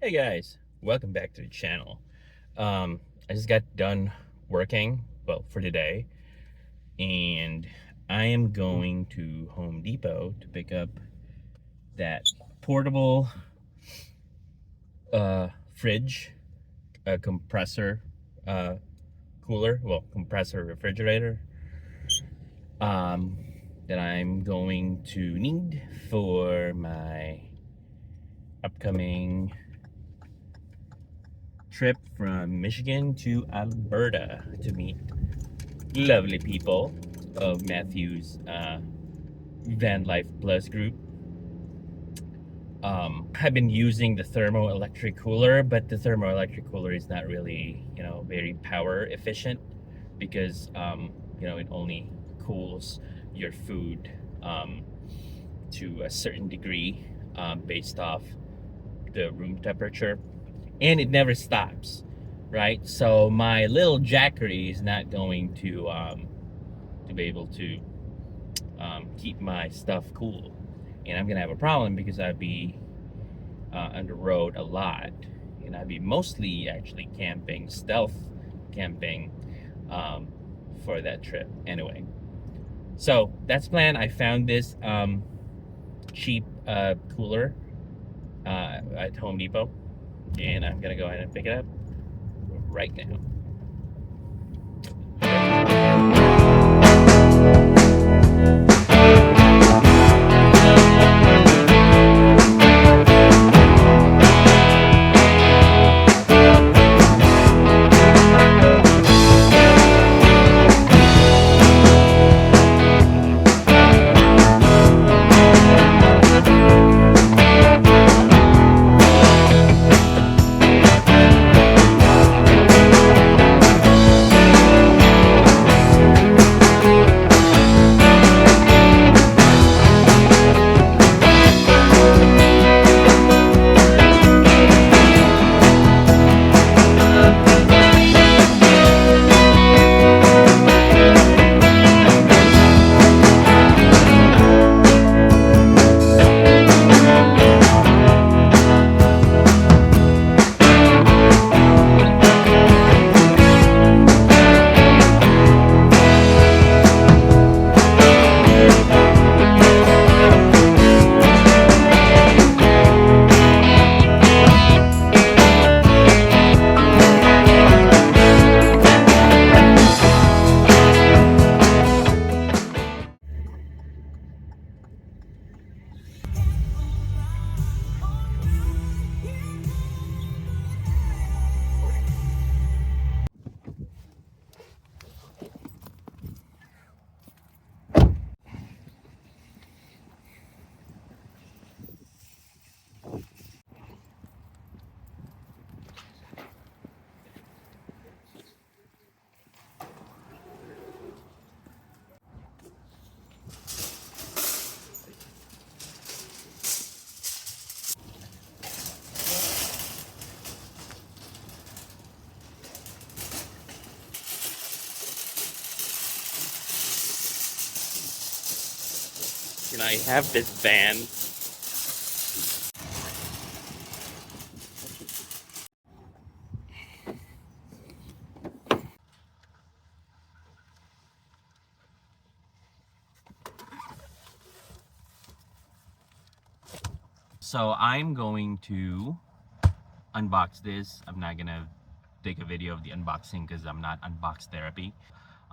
Hey guys, welcome back to the channel. I just got done working, well, for today, and I am going to Home Depot to pick up that portable fridge, compressor, uh, cooler, well, compressor refrigerator, um, that I'm going to need for my upcoming trip from Michigan to Alberta to meet lovely people of Matthew's Van Life Plus group. I've been using the thermoelectric cooler, but the thermoelectric cooler is not really, very power efficient because, it only cools your food um, to a certain degree based off the room temperature, and it never stops, right? So my little Jackery is not going to be able to keep my stuff cool. And I'm gonna have a problem because I'd be on the road a lot, and I'd be mostly actually camping, stealth camping, um, for that trip. Anyway, so that's plan. I found this cheap cooler at Home Depot, and I'm gonna go ahead and pick it up right now. I have this van. So I'm going to unbox this. I'm not gonna take a video of the unboxing because I'm not unbox therapy.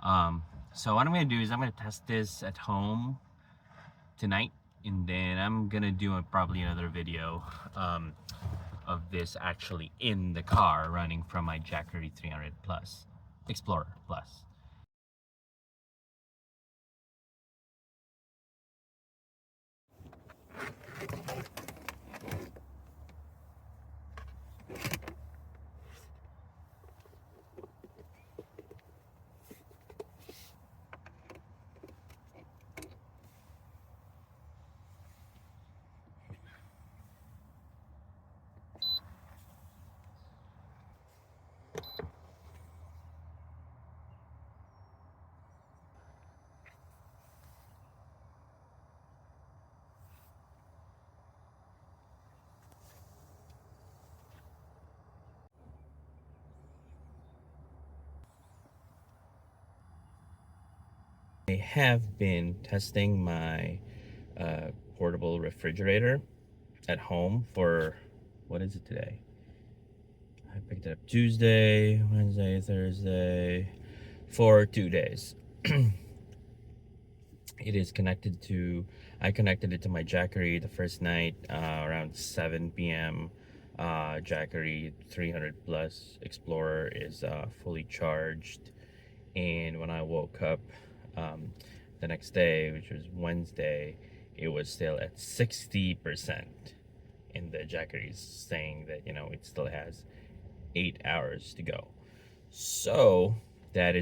Um, so what I'm gonna do is I'm gonna test this at home tonight, and then I'm gonna do probably another video of this actually in the car running from my Jackery 300 Plus Explorer Plus. I have been testing my portable refrigerator at home for, what is it today? I picked it up Tuesday, Wednesday, Thursday, for 2 days. It is connected to, I connected it to my Jackery the first night around 7 p.m. Jackery 300 plus Explorer is fully charged, and when I woke up the next day, which was Wednesday, it was still at 60%, and the Jackery is saying that, you know, it still has 8 hours to go. So that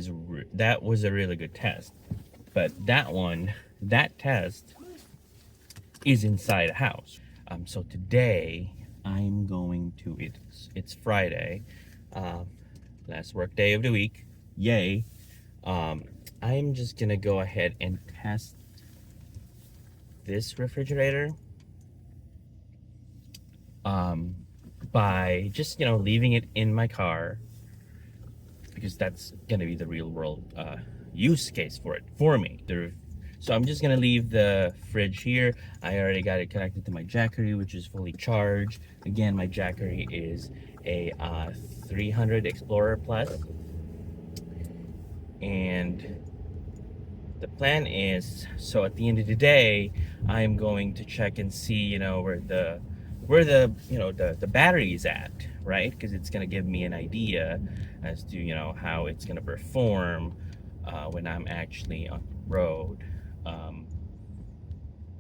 was a really good test. But that test is inside a house. So today I'm going to, it's Friday, last work day of the week. Yay. I'm just gonna go ahead and test this refrigerator by just, you know, leaving it in my car, because that's gonna be the real world use case for it for me. So I'm just gonna leave the fridge here. I already got it connected to my Jackery, which is fully charged. Again, my Jackery is a 300 Explorer Plus, and the plan is, so at the end of the day, I'm going to check and see, you know, where the you know, the battery is at, right? Because it's gonna give me an idea as to, you know, how it's gonna perform when I'm actually on the road,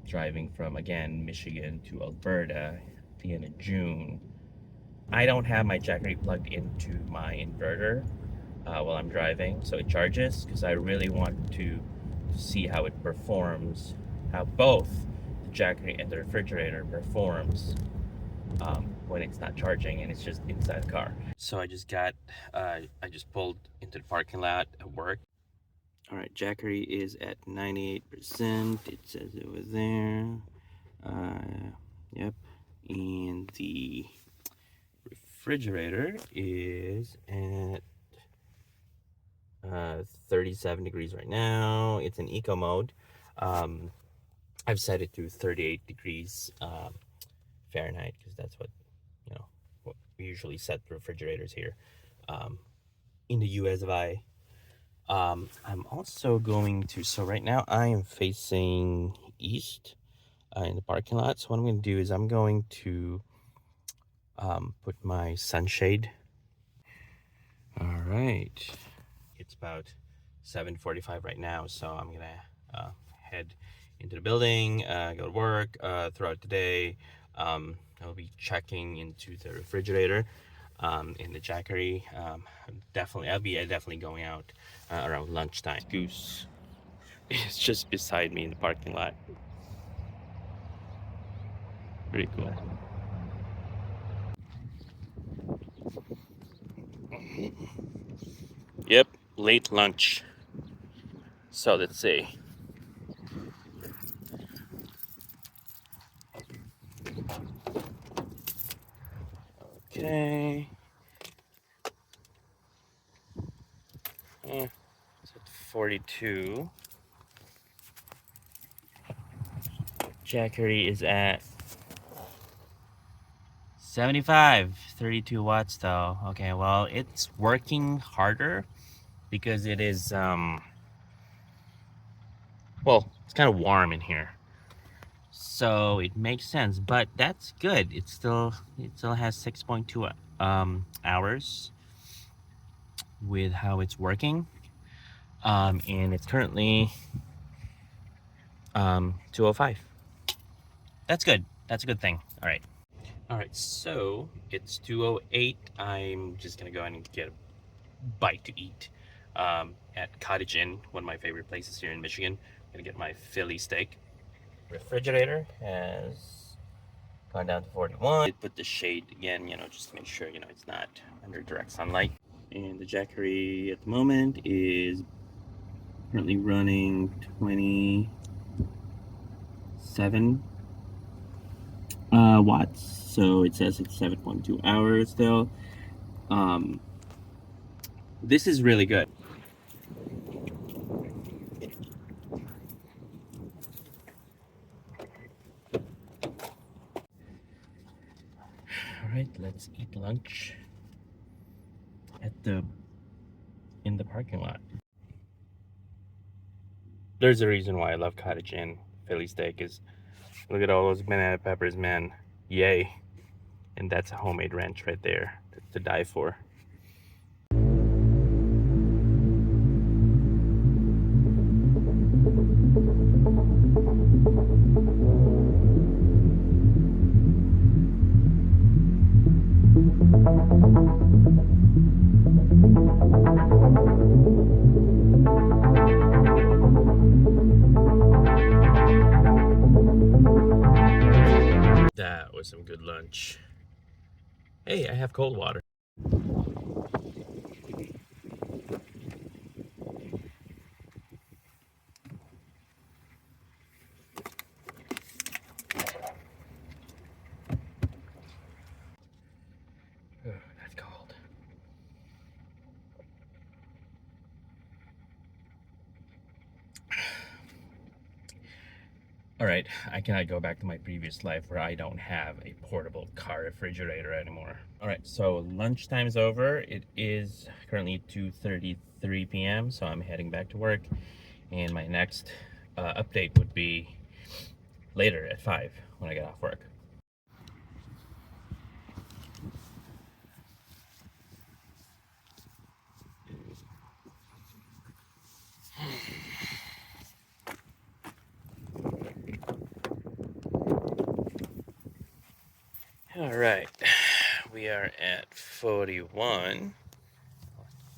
driving from, again, Michigan to Alberta at the end of June. I don't have my Jackery plugged into my inverter while I'm driving, so it charges, because I really want to see how it performs, how both the Jackery and the refrigerator performs when it's not charging and it's just inside the car. So I just pulled into the parking lot at work. All right, Jackery is at 98%. It says it was there. Yep. And the refrigerator is at 37 degrees right now. It's in eco mode. I've set it to 38 degrees Fahrenheit, because that's what, you know, what we usually set the refrigerators here in the US of I. I'm also going to, so right now I am facing east in the parking lot. So what I'm going to do is I'm going to put my sunshade. All right, it's about 7:45 right now, so I'm gonna head into the building, go to work. Throughout the day, I'll be checking into the refrigerator in the Jackery. I'll be definitely going out around lunchtime. Goose is just beside me in the parking lot. Pretty cool. Yep, late lunch. So let's see. Okay. It's at 42. Jackery is at 75, 32 watts though. Okay, well, it's working harder because it is, well, it's kind of warm in here. So it makes sense, but that's good. It still has 6.2 hours with how it's working. And it's currently 205. That's good. That's a good thing. All right. All right, so it's 2:08. I'm just gonna go in and get a bite to eat at Cottage Inn, one of my favorite places here in Michigan. I'm gonna get my Philly steak. Refrigerator has gone down to 41. I put the shade again, you know, just to make sure, you know, it's not under direct sunlight. And the Jackery at the moment is currently running 27 watts. So it says it's 7.2 hours still. This is really good. let's eat lunch in the parking lot. There's a reason why I love cottage and Philly steak is look at all those banana peppers, man. Yay. And that's a homemade ranch right there to die for. That was some good lunch. Hey, I have cold water. Oh, that's cold. All right, I cannot go back to my previous life where I don't have a portable car refrigerator anymore. All right, so lunchtime's over. It is currently 2:33 p.m., so I'm heading back to work. And my next update would be later at 5 when I get off work. All right, we are at 41.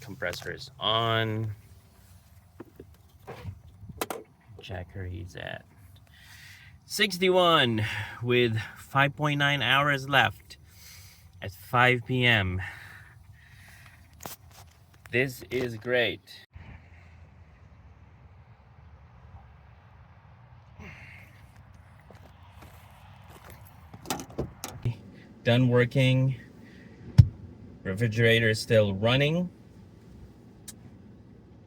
Compressor is on. Jackery's at 61 with 5.9 hours left at 5 p.m. This is great. Done working. Refrigerator is still running.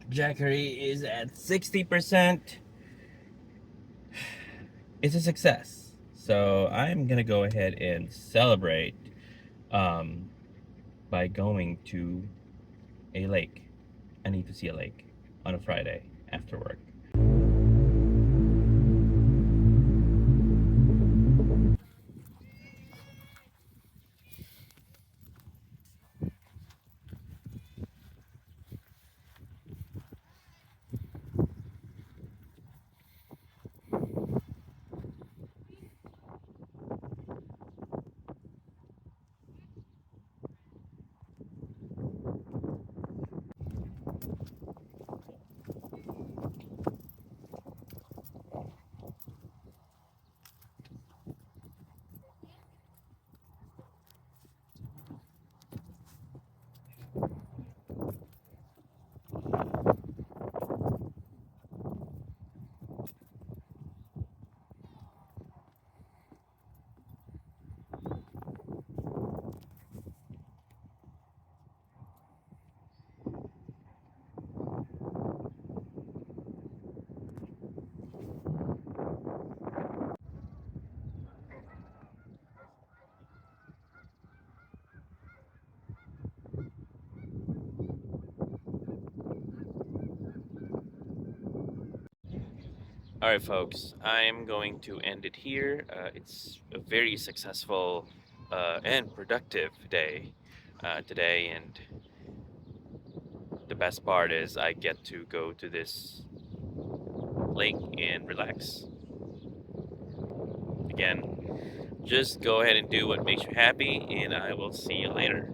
Jackery is at 60%. It's a success. So I'm gonna go ahead and celebrate by going to a lake. I need to see a lake on a Friday after work. All right, folks, I'm going to end it here. It's a very successful and productive day today, and the best part is I get to go to this lake and relax. Again, just go ahead and do what makes you happy, and I will see you later.